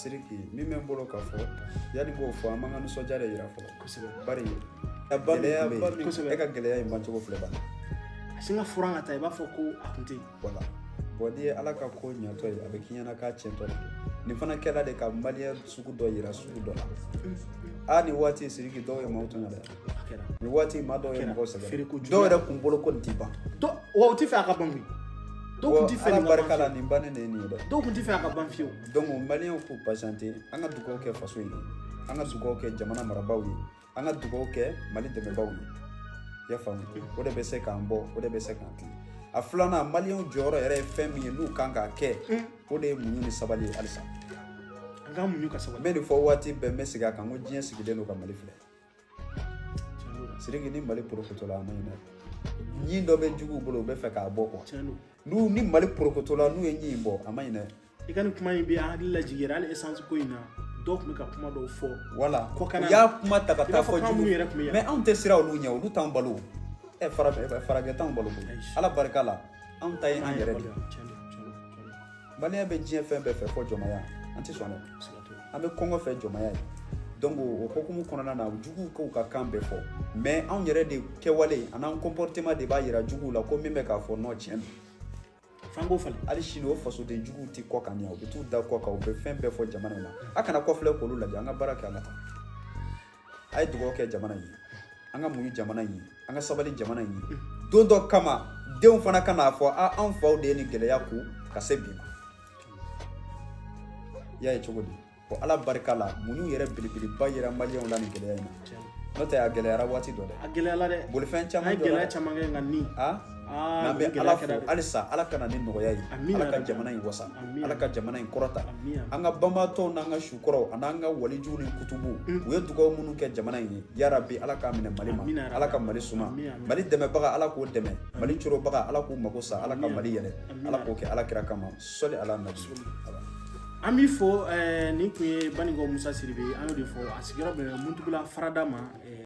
Siriki min bɛ n bolo k'a fɔ yanni k'o fɔ an b'an ka nisɔndiya de yira fɔlɔ kosɛbɛ bari gɛlɛyaba min kosɛbɛ e ka gɛlɛya in bancogo filɛ bani a sin ka furan ka taa i b'a fɔ ko a kun tɛ yen voilà bon n'i ye ala ka ko ɲatɔ ye a bɛ k'i ɲɛna k'a tiɲɛtɔ de nin fana kɛla de ka maliyɛn sugu dɔ yira sugu dɔ la nin waati Siriki dɔw ye maaw tɔɲɔ dɛ nin waati maa dɔw ye mɔgɔw sɛgɛn dɔw yɛrɛ kun bolo ko nin tɛ ban wa u tɛ fɛ a ka ban koyi dɔw kun tɛ fɛ ala barika la nin bannen de ye nin ye dɛ dɔw kun tɛ fɛ a ka ban fiyewu donc maliyɛnw k'u patienter an ka dugawu kɛ faso ye an ka dugawu kɛ jamana marabaaw ye an ka dugawu kɛ Mali dɛmɛbaaw ye i y'a faamu o de bɛ se k'an bɔ o de bɛ se k'an tilen a filanan maliyɛnw jɔyɔrɔ yɛrɛ ye fɛn min ye n'u kan k'a kɛ o de ye muɲu ni sabali ye halisa an ka muɲu ka sabali n bɛ nin fɔ waati bɛɛ n bɛ segin a kan ko diɲɛ sigilen don ka Mali filɛ Siriki ni Mali porokotola a ma ɲinɛ ɲin dɔ bɛ juguw bolo u bɛ fɛ k'a bɔ quoi n'u ni Mali porokotola n'u ye ɲin in bɔ a ma ɲinɛ i ka nin kuma in bɛ an hakili lajiginna hali essence ko in na dɔw tun bɛ ka kuma dɔw fɔ voilà u y'a kuma ta ka taa fɔ jugu mais anw tɛ siran olu ɲɛ olu t'anw balo faragɛ t'anw balo ala barika la anw ta ye an yɛrɛ de maliyɛn bɛ diɲɛ fɛn bɛɛ fɛ fɔ jɔnmaya an tɛ sɔn dɛ an bɛ kɔngɔ fɛ jɔnmaya ye donc o hokumu kɔnɔna na juguw k'u ka kan bɛɛ fɔ mais anw yɛrɛ de kɛwale a n'an comportement de b'a yira juguw la ko min bɛ k'a fɔ non tiɲɛ don hali sini o fasoden juguw tɛ kɔ kan yan u bɛ t'u da kɔ kan u bɛ fɛn bɛɛ fɔ jamana in na a kana kɔfilɛ k'olu lajɛ an ka baara kɛ an ka taa a ye dugawu kɛ jamana in ye an ka muɲu jamana in ye an ka sabali jamana in ye don dɔ kama denw fana ka n'a fɔ anw faw de ye nin gɛlɛya ku ka se bi ma i y'a ye cogo di bon ala barika la muɲu yɛrɛ belebeleba yera maliyɛnw la nin gɛlɛya in na n'o tɛ a gɛlɛyara waati dɔ dɛ a gɛlɛyala dɛ bolifɛn caman jɔ gɛlɛya caman kɛ nka ni n'an bɛ ala fo halisa ala ka na ni nɔgɔya ye ala ka jamana in wasa ala ka jamana in kɔrɔta an ka banbaatɔw n'an ka sukɔrɔw an'an ka walijuw ni kutubu u ye dugawu minnu kɛ jamana in ye yarabi ala k'a minɛ Mali ma ala ka Mali suma Mali dɛmɛbaga ala k'o dɛmɛ Mali corobaga ala k'u mago sa ala ka Mali yɛlɛ ala k'o kɛ ala kira kama sɔli ala nabi an b'i fɔ nin tun ye Banikɔ Musa Sidibe an y'o de fɔ a sigiyɔrɔ bɛn Muntugula Farada ma